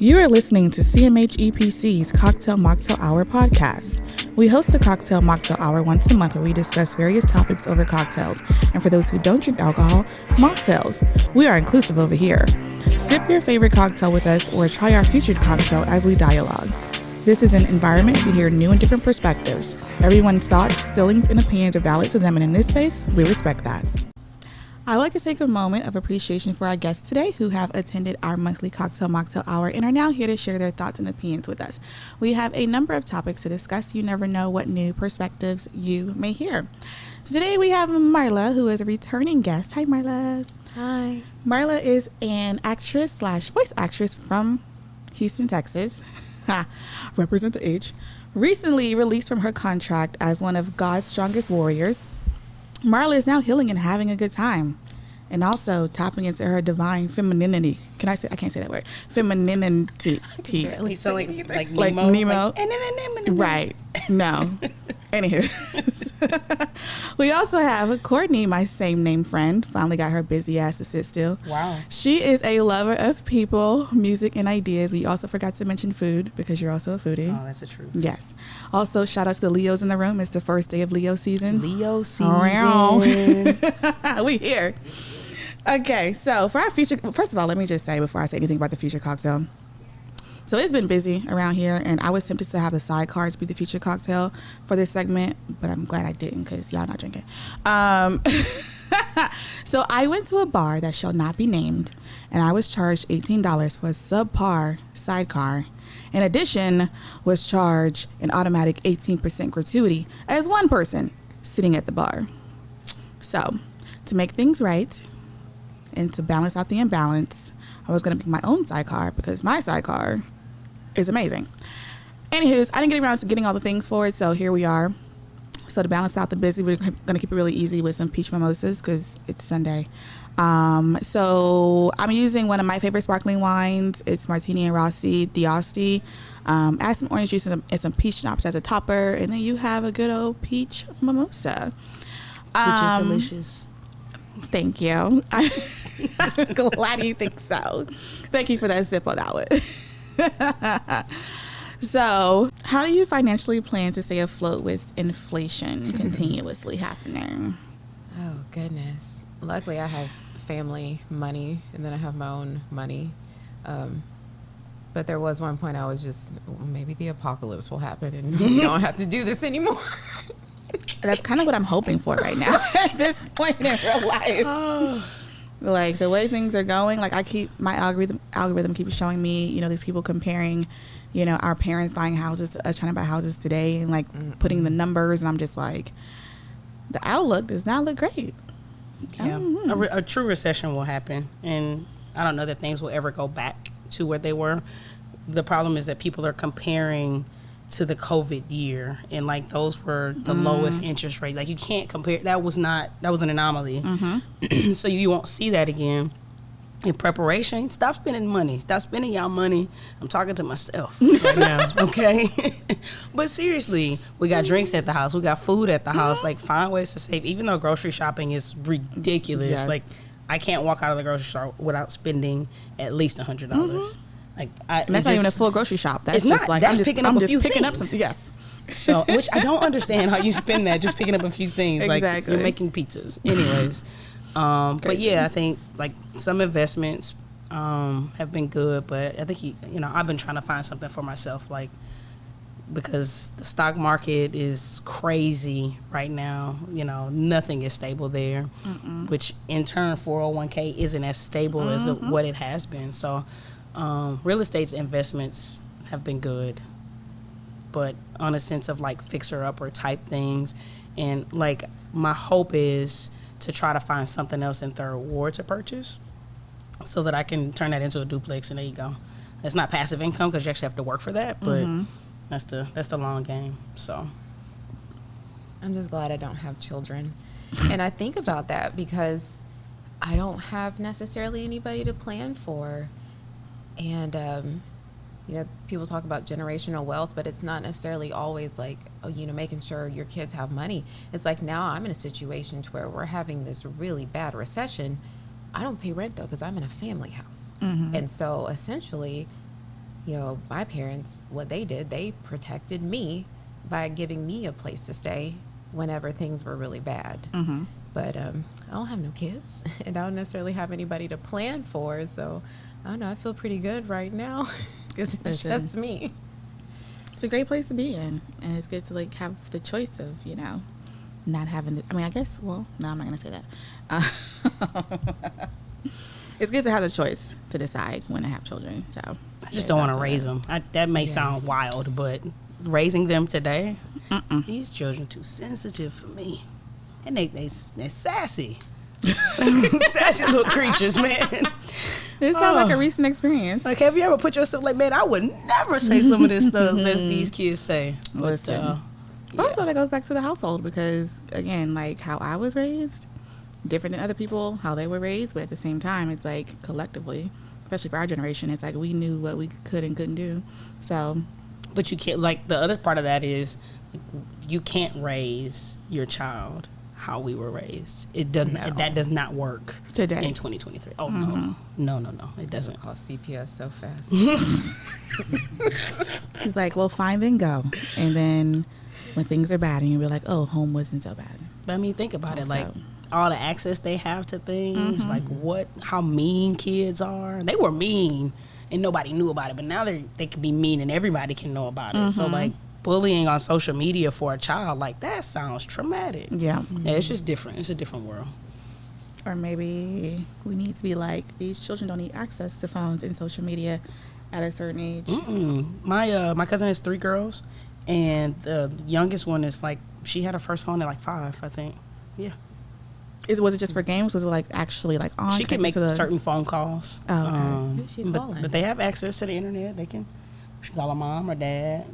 You are listening to CMH EPC's Mocktail Hour Podcast. We host a Mocktail Hour once a month where we discuss various topics over cocktails. And for those who don't drink alcohol, mocktails. We are inclusive over here. Sip your favorite cocktail with us or try our featured cocktail as we dialogue. This is an environment to hear new and different perspectives. Everyone's thoughts, feelings, and opinions are valid to them, and in this space, we respect that. I would like to take a moment of appreciation for our guests today who have attended our monthly Mocktail Hour and are now here to share their thoughts and opinions with us. We have a number of topics to discuss. You never know what new perspectives you may hear. So today we have Marla, who is a returning guest. Hi, Marla. Hi. Marla is an actress / voice actress from Houston, Texas. Represent the H. Recently released from her contract as one of God's strongest warriors. Marla is now healing and having a good time, and also tapping into her divine femininity. I can't say that word. Femininity. You sound like Nemo. Right. No. Anywho. We also have Courtney, my same name friend. Finally got her busy ass to sit still. Wow. She is a lover of people, music, and ideas. We also forgot to mention food because you're also a foodie. Oh, that's the truth. Yes. Also, shout out to the Leos in the room. It's the first day of Leo season. Leo season. We here. Okay, so for our feature, first of all, let me just say before I say anything about the feature cocktail. So it's been busy around here, and I was tempted to have the sidecars be the feature cocktail for this segment, but I'm glad I didn't because y'all not drinking. So I went to a bar that shall not be named, and I was charged $18 for a subpar sidecar. In addition, was charged an automatic 18% gratuity as one person sitting at the bar. So to make things right and to balance out the imbalance, I was going to make my own sidecar because my sidecar is amazing. Anywho's, I didn't get around to getting all the things for it, so here we are. So to balance out the busy, we're going to keep it really easy with some peach mimosas because it's Sunday. So I'm using one of my favorite sparkling wines. It's Martini and Rossi D'Asti. Add some orange juice and some peach schnapps as a topper, and then you have a good old peach mimosa. Which is delicious. Thank you. I'm glad you think so. Thank you for that sip on that one. So, how do you financially plan to stay afloat with inflation continuously happening? Oh, goodness. Luckily, I have family money, and then I have my own money. But there was one point I was just, maybe the apocalypse will happen, and we don't have to do this anymore. That's kind of what I'm hoping for right now at this point in real life. Like the way things are going, like my algorithm keeps showing me, these people comparing, our parents buying houses to us trying to buy houses today and like putting the numbers, and I'm just like, the outlook does not look great. Yeah, a true recession will happen, and I don't know that things will ever go back to what they were. The problem is that people are comparing to the COVID year, and like those were the lowest interest rate. Like you can't compare. That was an anomaly. So you won't see that again. In preparation, stop spending money. Stop spending y'all money. I'm talking to myself right now, okay? But seriously, we got drinks at the house. We got food at the house. Like find ways to save. Even though grocery shopping is ridiculous, Yes. like I can't walk out of the grocery store without spending at least $100. Like And that's not even a full grocery shop. That's it's just not. like That's I'm just picking up a few picking things. up some. Yes. So, which I don't understand how you spend that just picking up a few things. Exactly. Like you're making pizzas. Anyways, but yeah, I think like some investments have been good, but I think I've been trying to find something for myself, like because the stock market is crazy right now. Nothing is stable there, which in turn 401k isn't as stable as what it has been. So. Real estate's investments have been good, but on a sense of like fixer-upper type things, and like my hope is to try to find something else in Third Ward to purchase so that I can turn that into a duplex, and there you go. It's not passive income because you actually have to work for that, but that's the long game. So I'm just glad I don't have children. And I think about that because I don't have necessarily anybody to plan for. And, people talk about generational wealth, but it's not necessarily always like, making sure your kids have money. It's like now I'm in a situation to where we're having this really bad recession. I don't pay rent, though, because I'm in a family house. And so essentially my parents, what they did, they protected me by giving me a place to stay whenever things were really bad. Mm-hmm. But I don't have no kids, and I don't necessarily have anybody to plan for. So I don't know. I feel pretty good right now because it's just me. It's a great place to be in, and it's good to like have the choice of not having to, I mean, I guess, well, no, I'm not going to say that. It's good to have the choice to decide when to have children. So I just don't want to raise them. That may sound wild, but raising them today, these children too sensitive for me. And they're sassy. Sassy little creatures, man. It sounds like a recent experience. Like, have you ever put yourself like, man, I would never say some of this stuff that these kids say. Listen. But also, that goes back to the household because, again, like how I was raised, different than other people, how they were raised. But at the same time, it's like collectively, especially for our generation, it's like we knew what we could and couldn't do. So, but you can't, like, the other part of that is you can't raise your child how we were raised. It doesn't. No. That does not work today in 2023. Oh no, it doesn't. Call CPS so fast. He's like, well, fine, then go. And then when things are bad, and you'll be like, oh, home wasn't so bad. But I mean, think about it. Also. Like all the access they have to things, like how mean kids are. They were mean, and nobody knew about it. But now they can be mean, and everybody can know about it. So like. Bullying on social media for a child, like that sounds traumatic. Yeah. Yeah, it's just different. It's a different world. Or maybe we need to be like, these children don't need access to phones and social media at a certain age. My cousin has 3 girls, and the youngest one is like, she had her first phone at like 5, I think. Yeah. Was it just for games? Was it like actually like on? She can make certain phone calls. Oh, okay. Who's she calling? But they have access to the internet. They can. She call her mom or dad.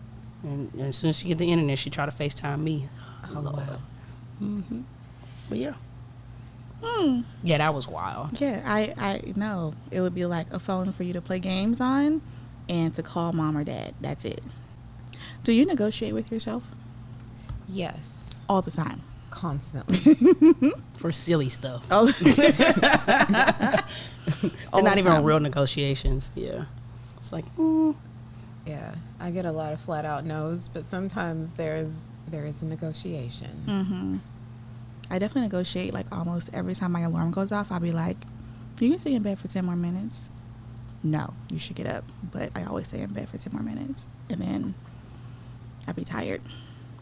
And as soon as she get the internet, she try to FaceTime me. Oh, wow. But yeah. Yeah, that was wild. Yeah, I know. It would be like a phone for you to play games on and to call mom or dad. That's it. Do you negotiate with yourself? Yes. All the time? Constantly. For silly stuff. Oh. They're not even real negotiations. Yeah. It's like, Yeah, I get a lot of flat out no's, but sometimes there is a negotiation. I definitely negotiate like almost every time my alarm goes off. I'll be like, you can stay in bed for 10 more minutes. No, you should get up. But I always stay in bed for 10 more minutes. And then I'll be tired.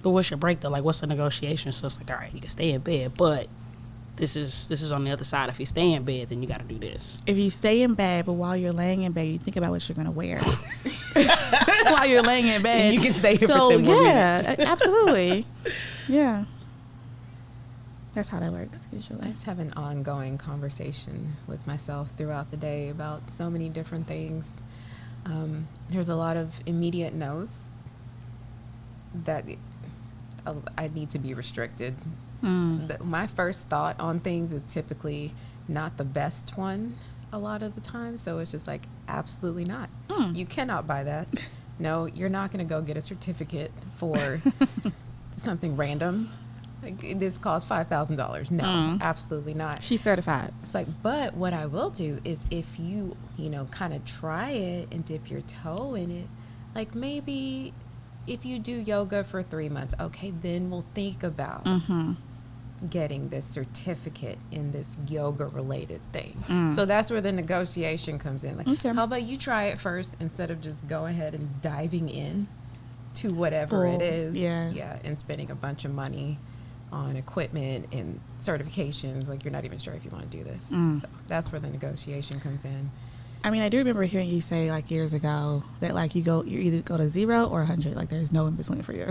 But what's your break though? Like, what's the negotiation? So it's like, all right, you can stay in bed, but this is on the other side. If you stay in bed, then you got to do this. If you stay in bed, but while you're laying in bed, you think about what you're going to wear. While you're laying in bed. And you can stay here for 10 more minutes. Yeah, absolutely. Yeah. That's how that works usually. I just have an ongoing conversation with myself throughout the day about so many different things. There's a lot of immediate no's that I need to be restricted. My first thought on things is typically not the best one a lot of the time. So it's just like, absolutely not. You cannot buy that. No, you're not going to go get a certificate for something random. Like, this costs $5,000. No, absolutely not. She's certified. It's like, but what I will do is if you kind of try it and dip your toe in it, like maybe if you do yoga for 3 months, okay, then we'll think about getting this certificate in this yoga related thing. So that's where the negotiation comes in. Like, how about you try it first instead of just go ahead and diving in to whatever it is. Yeah, and spending a bunch of money on equipment and certifications. Like, you're not even sure if you want to do this. So that's where the negotiation comes in. I mean, I do remember hearing you say like years ago that like you either go to 0 or 100. Like, there's no in between for you.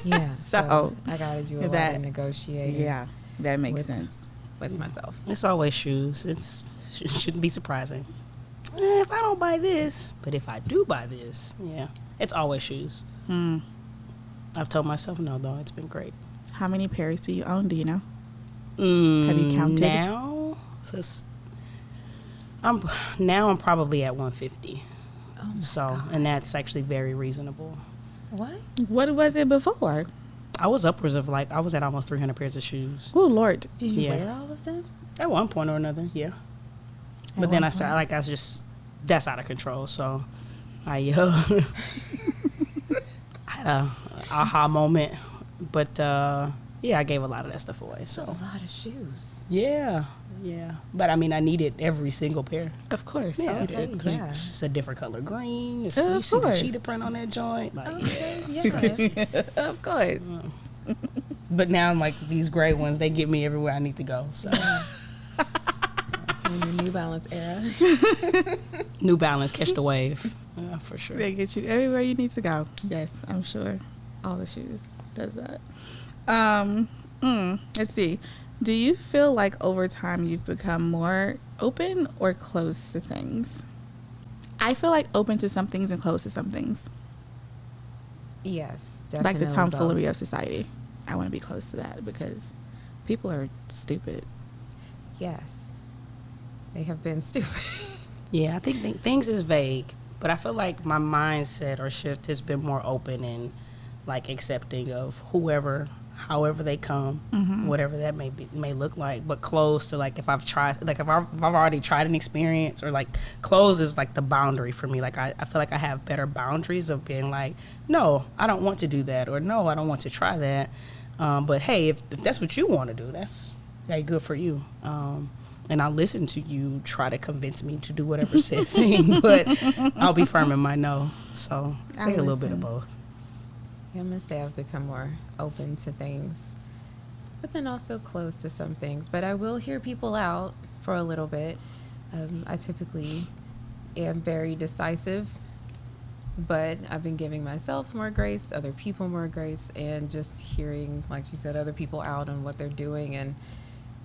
Yeah. So I gotta do a lot of negotiating. Yeah, that makes sense with myself. It's always shoes. It shouldn't be surprising. If I don't buy this, but if I do buy this, yeah, it's always shoes. I've told myself no, though. It's been great. How many pairs do you own? Do you know? Have you counted? Now, I'm probably at 150. Oh my God. And that's actually very reasonable. What was it before? I was upwards of I was at almost 300 pairs of shoes. Oh, Lord. did you wear all of them? At one point or another, yeah. But then I started, that's out of control. So I had a aha moment, but yeah, I gave a lot of that stuff away. So a lot of shoes. Yeah. But I mean, I needed every single pair. Of course. Yeah, You did. Yeah. It's a different color green. You Of see the course. cheetah print on that joint. Like, Okay, yeah. yeah. Of course. But now, like, these gray ones, they get me everywhere I need to go. So, In the New Balance era. New Balance, catch the wave. For sure. They get you everywhere you need to go. Yes, I'm sure. All the shoes does that. Let's see. Do you feel like over time you've become more open or closed to things? I feel like open to some things and closed to some things. Yes, definitely. Like the tomfoolery of society. I want to be close to that because people are stupid. Yes. They have been stupid. Yeah, I think things is vague, but I feel like my mindset or shift has been more open and like accepting of whoever, however they come, whatever that may look like, but close to like if I've already tried an experience, or like close is like the boundary for me. Like I feel like I have better boundaries of being like, no, I don't want to do that, or no, I don't want to try that. But hey, if that's what you want to do, that's good for you. And I'll listen to you try to convince me to do whatever said thing, but I'll be firm in my no. So I think a little bit of both. Yeah, I'm going to say I've become more open to things, but then also closed to some things. But I will hear people out for a little bit. I typically am very decisive, but I've been giving myself more grace, other people more grace, and just hearing, like you said, other people out on what they're doing and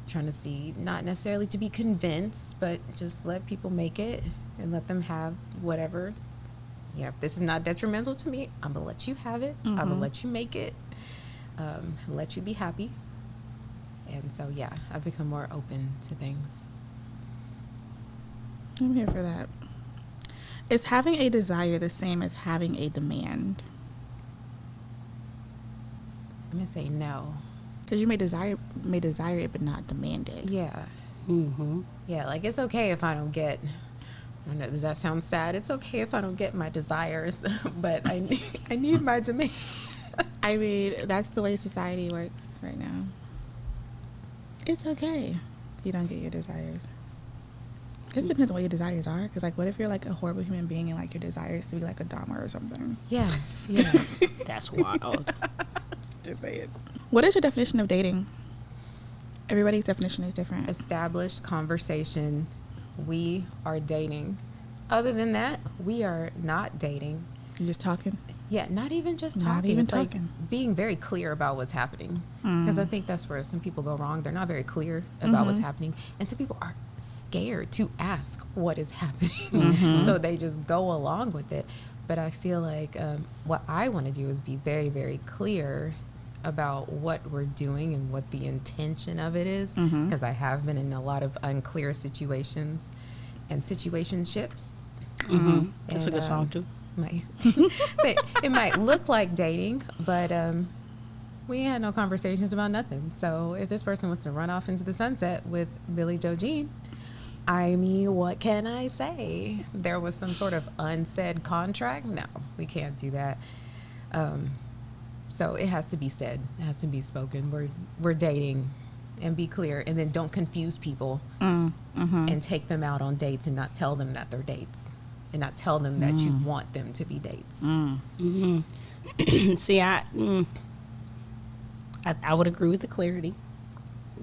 trying to see, not necessarily to be convinced, but just let people make it and let them have whatever. Yeah, if this is not detrimental to me, I'm going to let you have it. I'm going to let you make it, let you be happy. And so, yeah, I've become more open to things. I'm here for that. Is having a desire the same as having a demand? I'm going to say no. Because you may desire it, but not demand it. Yeah. Mm-hmm. Yeah, like it's okay if I don't get, I don't know, does that sound sad? It's okay if I don't get my desires, but I need my demand. I mean, that's the way society works right now. It's okay if you don't get your desires. I guess it depends on what your desires are. Because, like, what if you're, like, a horrible human being and, like, your desire is to be, like, a Dahmer or something? Yeah. That's wild. Just say it. What is your definition of dating? Everybody's definition is different. Established conversation. We are dating. Other than that, we are not dating. You're just talking? Yeah, not even just Not talking. even it's talking. like being very clear about what's happening. Because I think that's where some people go wrong. They're not very clear about what's happening. And some people are scared to ask what is happening. So they just go along with it. But I feel like what I want to do is be very, very clear about what we're doing and what the intention of it is. Because I have been in a lot of unclear situations and situationships. That's a good song too. It might look like dating, but we had no conversations about nothing. So if this person was to run off into the sunset with Billy Joe Jean, I mean, what can I say? There was some sort of unsaid contract. No, we can't do that. So it has to be said. It has to be spoken. We're dating, and be clear, and then don't confuse people and take them out on dates and not tell them that they're dates. And not tell them that you want them to be dates. See, I would agree with the clarity.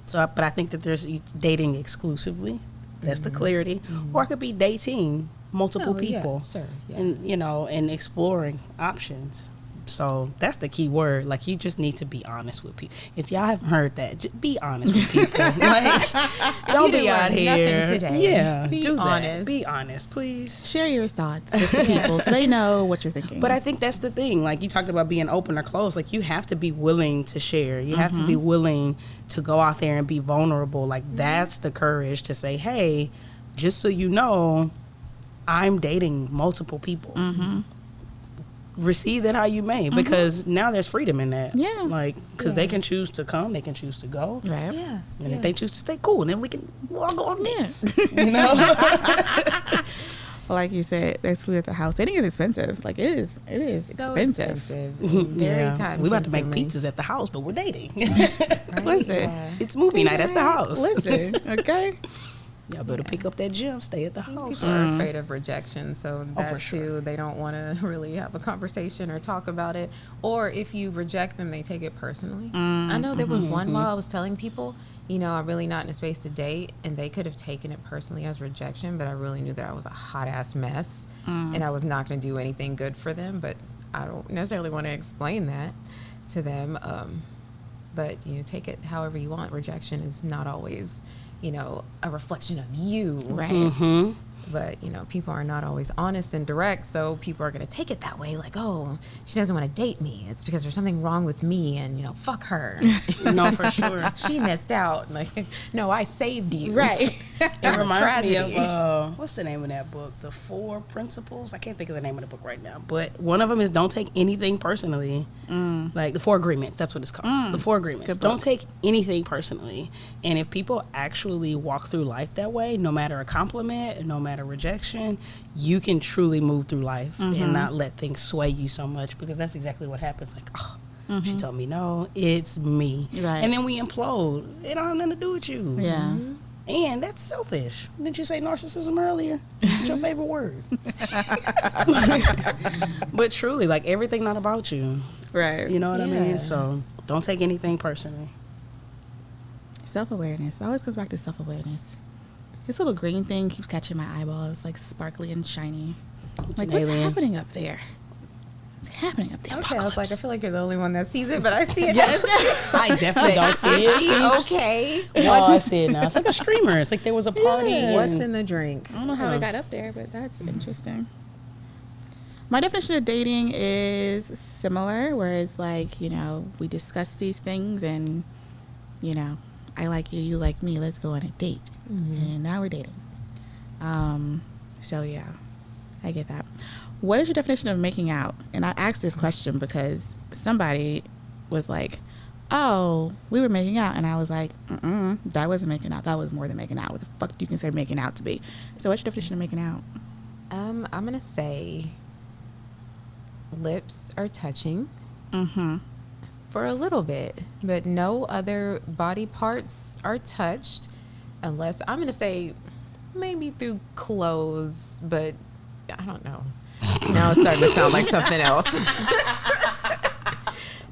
So, but I think that there's dating exclusively. That's the clarity. Or it could be dating multiple people, and and exploring options. So that's the key word. Like, you just need to be honest with people. If y'all haven't heard that, just be honest with people. Like, don't be out here. Nothing today. Yeah, be do honest. that. Be honest, please. Share your thoughts with the people so they know what you're thinking. But I think that's the thing. Like, you talked about being open or closed. Like, you have to be willing to share. You have to be willing to go out there and be vulnerable. Like, that's the courage to say, hey, just so you know, I'm dating multiple people. Receive that how you may, because now there's freedom in that. Yeah. Like, because they can choose to come, they can choose to go. Right. Yeah. And if they choose to stay, cool, and then we'll all go on this. Yeah. You know? like you said, there's food at the house. Dating is expensive. Like it is So expensive. Very time. We about to make consuming. pizzas at the house, but we're dating. Right? Listen. Yeah. It's movie night at the house. Listen, okay. Y'all better pick up that gym, stay at the house. People are afraid of rejection, so that for too, sure. they don't want to really have a conversation or talk about it. Or if you reject them, they take it personally. I know there was one while I was telling people, you know, I'm really not in a space to date, and they could have taken it personally as rejection, but I really knew that I was a hot ass mess, and I was not going to do anything good for them. But I don't necessarily want to explain that to them. But you know, take it however you want. Rejection is not always, you know, a reflection of you. Right. Mm-hmm. But, you know, people are not always honest and direct, so people are going to take it that way, like, oh, she doesn't want to date me. It's because there's something wrong with me, and, you know, fuck her. No, for sure. She missed out. Like, no, I saved you. Right. It reminds me Tragedy. of, what's the name of that book? The 4 Principles? I can't think of the name of the book right now. But one of them is don't take anything personally. Like the 4 Agreements, that's what it's called. The 4 Agreements. Good Don't book. take anything personally. And if people actually walk through life that way, no matter a compliment, no matter rejection, you can truly move through life and not let things sway you so much, because that's exactly what happens. Like, oh, she told me no, it's me. Right. And then we implode. It don't have nothing to do with you. Yeah. And that's selfish. Didn't you say narcissism earlier? It's your favorite word. But truly, like, everything not about you. Right. You know what I Yeah. mean? So don't take anything personally. Self-awareness. It always comes back to self-awareness. This little green thing keeps catching my eyeballs, like sparkly and shiny. Like, an what's alien. happening up there? What's happening up there? Okay, I was like, I feel like you're the only one that sees it, but I see it. I definitely don't see Is it. she okay? Oh, I see it now. It's like a streamer. It's like there was a party. Yeah. What's and- in the drink? I don't know how it got up there, but that's interesting. My definition of dating is similar, where it's like, you know, we discuss these things and, you know, I like you, you like me, let's go on a date. And now we're dating. So, yeah, I get that. What is your definition of making out? And I asked this question because somebody was like, oh, we were making out. And I was like, that wasn't making out. That was more than making out. What the fuck do you consider making out to be? So what's your definition of making out? I'm going to say lips are touching for a little bit, but no other body parts are touched unless, I'm going to say maybe through clothes, but I don't know. Now it's starting to sound like something else.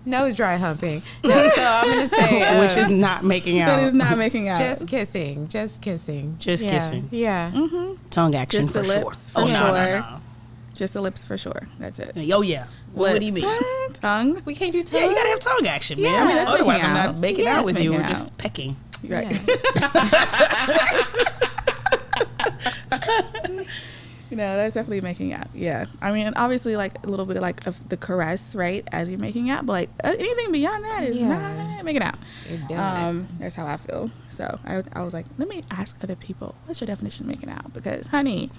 No dry humping. No, so I'm going to say... which is not making out. That is not making out. just kissing. Just kissing. Just Yeah, kissing. Yeah. Tongue action Just for the sure. lips, for Oh, sure. no. Just the lips for sure. That's it. Oh, yeah. What do you Lips. mean? Tongue? We can't do tongue. Yeah, you gotta have tongue action, man. Yeah, I mean, that's Otherwise, making I'm out. not making Yeah, out that's with you. We're making just out. pecking. Right. Yeah. You know, that's definitely making out. Yeah. I mean, obviously, like, a little bit of, like, of the caress, right, as you're making out. But, like, anything beyond that is Yeah. not making out. You're doing it. That's how I feel. So, I was like, let me ask other people, what's your definition of making out? Because, honey,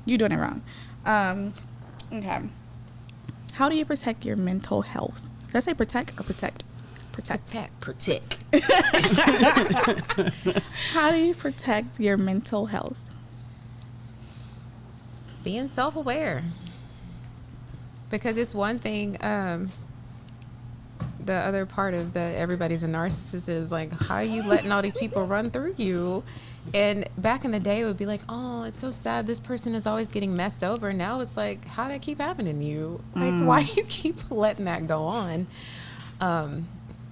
you're doing it wrong. Okay. How do you protect your mental health? Did I say protect or protect? Protect. Protect. How do you protect your mental health? Being self-aware, because it's one thing, the other part of the everybody's a narcissist is like, how are you letting all these people run through you? And back in the day it would be like, oh, it's so sad this person is always getting messed over. Now it's like, how did that keep happening to you? Like, why do you keep letting that go on?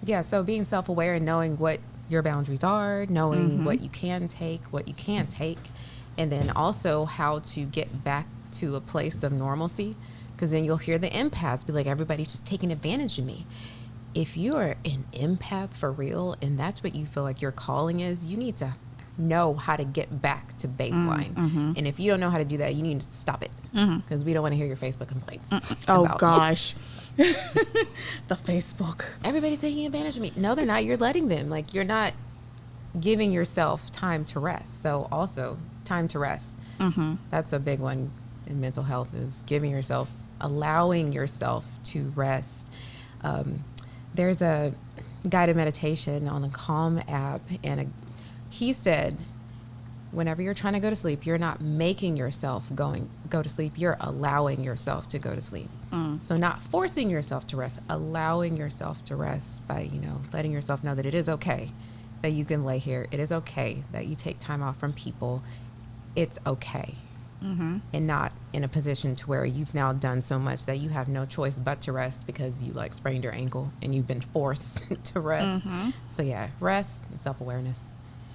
Yeah, so being self-aware and knowing what your boundaries are, knowing what you can take, what you can't take, and then also how to get back to a place of normalcy, because then you'll hear the empaths be like, everybody's just taking advantage of me. If you are an empath for real and that's what you feel like your calling is, you need to know how to get back to baseline. And if you don't know how to do that, you need to stop it, because we don't want to hear your Facebook complaints. Oh, about- gosh. The Facebook. Everybody's taking advantage of me. No, they're not. You're letting them. Like, you're not giving yourself time to rest. So also time to rest. That's a big one in mental health, is giving yourself, allowing yourself to rest. There's a guided meditation on the Calm app, and he said, whenever you're trying to go to sleep, you're not making yourself go to sleep. You're allowing yourself to go to sleep. So not forcing yourself to rest, allowing yourself to rest by, you know, letting yourself know that it is okay that you can lay here. It is okay that you take time off from people. It's okay. And not in a position to where you've now done so much that you have no choice but to rest because you like sprained your ankle and you've been forced to rest. So yeah, rest and self-awareness.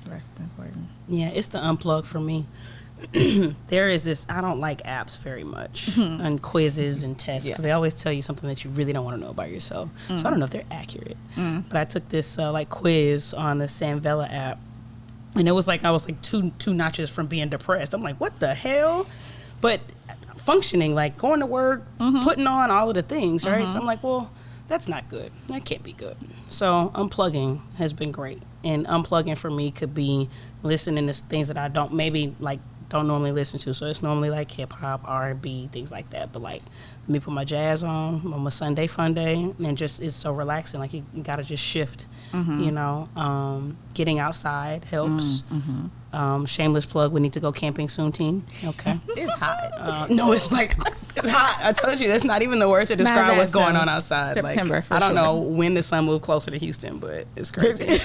Rest is important. Yeah, it's the unplug for me. There is this, I don't like apps very much and quizzes and tests because they always tell you something that you really don't want to know about yourself. So I don't know if they're accurate. But I took this like quiz on the Sanvella app, and it was like I was like two notches from being depressed. I'm like, what the hell? But functioning, like going to work, putting on all of the things, right? So I'm like, well, that's not good. That can't be good. So unplugging has been great. And unplugging for me could be listening to things that I don't normally listen to. So it's normally like hip hop, R&B, things like that. But like, let me put my jazz on my Sunday fun day, and just it's so relaxing. Like you gotta just shift, you know. Getting outside helps. Shameless plug. We need to go camping soon, team. Okay. It's hot. No, it's like it's hot. I told you that's not even the words to describe what's going on outside. September. Like, I don't know when the sun moved closer to Houston, but it's crazy.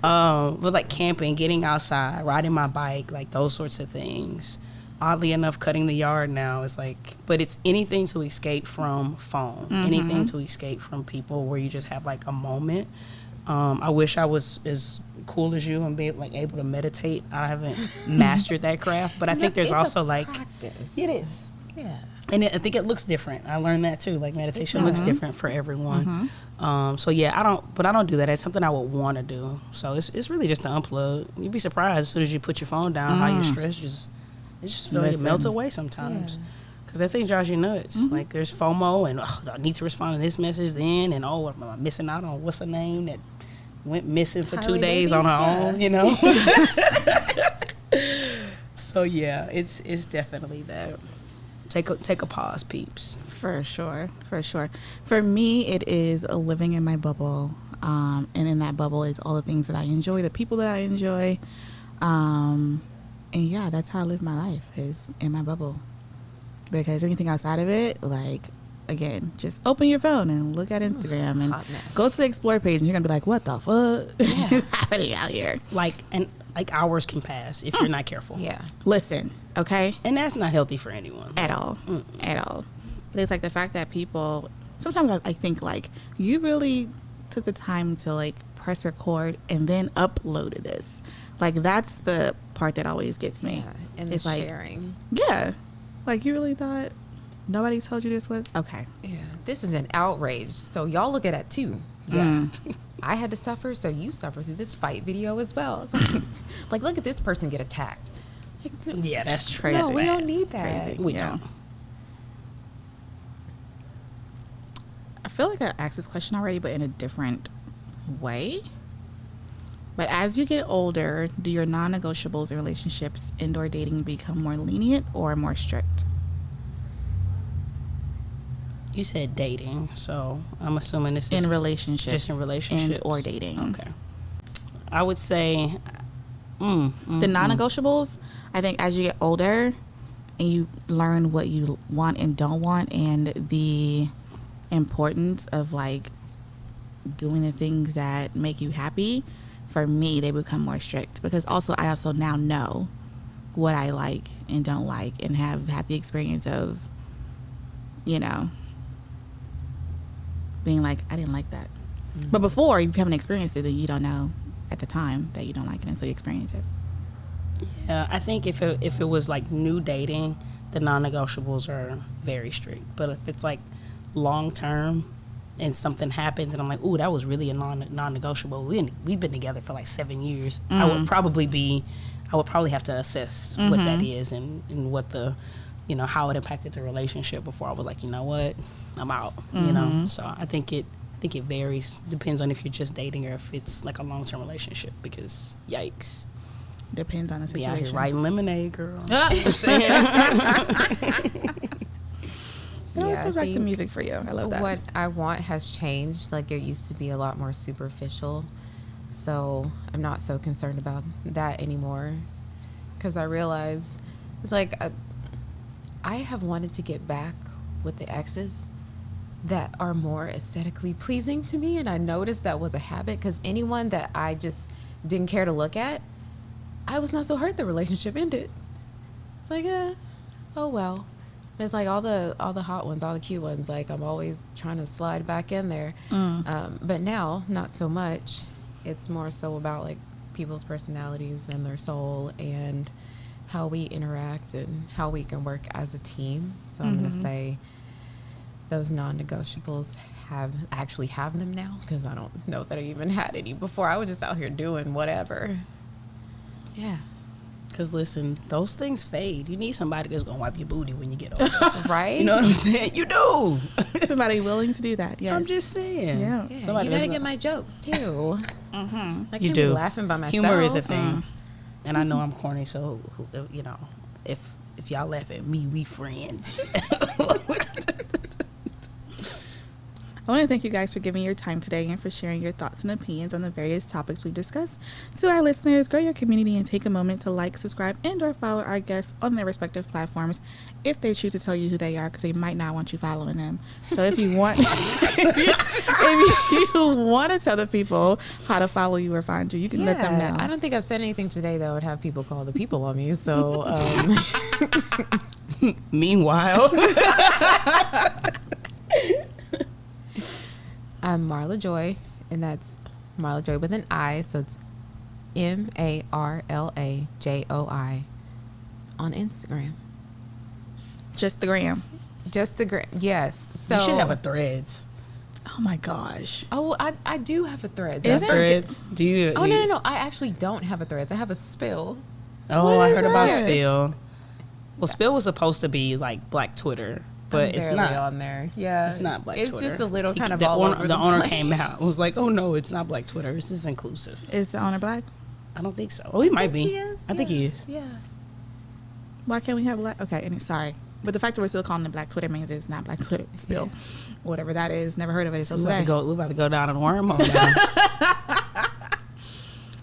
But like camping, getting outside, riding my bike, like those sorts of things. Oddly enough, cutting the yard now is like, but it's anything to escape from phone, anything to escape from people where you just have like a moment. I wish I was as cool as you and be like able to meditate. I haven't mastered that craft, but I think there's also like practice. it is. Yeah. And I think it looks different. I learned that too. Like meditation looks different for everyone. So yeah, I don't do that. It's something I would want to do. So it's really just to unplug. You'd be surprised as soon as you put your phone down how your stress just feel like it melts away sometimes. Because that thing drives you nuts. Like there's FOMO and I need to respond to this message then, and what am I missing out on? What's her name that went missing for 2 days on her own? You know. So yeah, it's definitely that. Take a pause, peeps. For sure. For me, it is living in my bubble, and in that bubble is all the things that I enjoy, the people that I enjoy, and yeah, that's how I live my life, is in my bubble. Because anything outside of it, like, again, just open your phone and look at Instagram and go to the explore page, and you're gonna be like, what the fuck is happening out here? Like hours can pass if you're not careful. Yeah. Listen, okay? And that's not healthy for anyone. At all. At all. But it's like the fact that people, sometimes I think like, you really took the time to like press record and then uploaded this. Like that's the part that always gets me. Yeah. And it's the like, sharing. Yeah. Like you really thought nobody told you this was okay. Yeah. This is an outrage. So y'all look at that too. Yeah. I had to suffer, so you suffer through this fight video as well. Like, look at this person get attacked. Like, yeah, that's crazy. No, we don't need that. Crazy. We don't. I feel like I asked this question already, but in a different way. But as you get older, do your non-negotiables in relationships, indoor dating, become more lenient or more strict? You said dating, so I'm assuming this is in relationships, just in relationships and or dating. Okay. I would say the non-negotiables. I think as you get older and you learn what you want and don't want, and the importance of like doing the things that make you happy, for me they become more strict, because I also now know what I like and don't like, and have had the experience of, you know, being like, I didn't like that. But before you haven't experienced it, then you don't know at the time that you don't like it until you experience it. Yeah, I think if it was like new dating, the non-negotiables are very strict. But if it's like long term and something happens and I'm like, ooh, that was really a non-negotiable. We've been together for like 7 years. I would probably have to assess what that is and what the, you know, how it impacted the relationship before I was like, you know what, I'm out. You know, so I think it varies. Depends on if you're just dating or if it's like a long-term relationship. Because yikes, depends on the be situation. out here writing lemonade, girl. You know what I'm saying? It always goes back to music for you. I love that. What I want has changed. Like, it used to be a lot more superficial, so I'm not so concerned about that anymore. because I realize it's like I have wanted to get back with the exes that are more aesthetically pleasing to me, and I noticed that was a habit because anyone that I just didn't care to look at, I was not so hurt the relationship ended. It's like, oh well. It's like all the hot ones, all the cute ones, like I'm always trying to slide back in there. But now, not so much. It's more so about like people's personalities and their soul and how we interact and how we can work as a team. So I'm going to say those non-negotiables actually have them now, because I don't know that I even had any before. I was just out here doing whatever. Yeah. Because listen, those things fade. You need somebody that's going to wipe your booty when you get older. Right? You know what I'm saying? You do. Somebody willing to do that, yes. I'm just saying. Yeah. You gotta get my jokes too. I can't You be do. laughing by myself. Humor is a thing. And I know I'm corny, so, you know, if y'all laugh at me, we friends. I want to thank you guys for giving your time today and for sharing your thoughts and opinions on the various topics we've discussed. To our listeners, grow your community and take a moment to like, subscribe, and or follow our guests on their respective platforms if they choose to tell you who they are, because they might not want you following them. So if you want if you want to tell the people how to follow you or find you, you can let them know. I don't think I've said anything today that would have people call the people on me. So Meanwhile, I'm Marla Joy, and that's Marla Joy with an I, so it's MarlaJoi on Instagram. Just the gram. Just the gram, yes. So you should have a Threads. Oh my gosh. Oh, I do have a Threads. Is it? Threads? Do you? Oh, no. I actually don't have a Threads. I have a Spill. Oh, What I is heard about that? Spill. Well, Spill was supposed to be like Black Twitter, but I'm it's barely not. on there. Yeah, It's not Black it's Twitter. Just a little kind of the all owner, over the owner place. came out. Was like, oh no, it's not Black Twitter. This is inclusive. Is the owner black? I don't think so. Oh, he might be. He is, I think he is. Yeah. Why can't we have black? Okay, and sorry. But the fact that we're still calling it Black Twitter means it's not Black Twitter. Spill. Whatever that is. Never heard of it. So Until we're today. about to go down a wormhole now.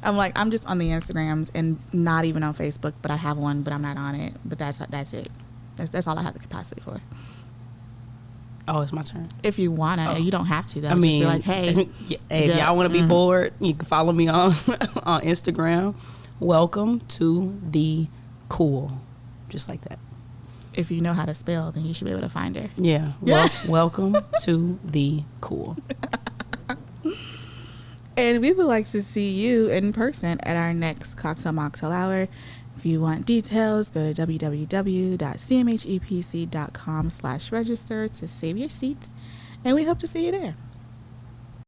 I'm like, I'm just on the Instagrams and not even on Facebook, but I have one, but I'm not on it. But that's it. That's all I have the capacity for. Oh, it's my turn. If you wanna, you don't have to though. I mean, just be like, hey, if y'all want to be bored, you can follow me on on Instagram. Welcome to the cool, just like that. if you know how to spell, then you should be able to find her. Yeah. Welcome to the cool. And we would like to see you in person at our next Cocktail Mocktail Hour. If you want details, go to www.cmhepc.com/register to save your seat. And we hope to see you there.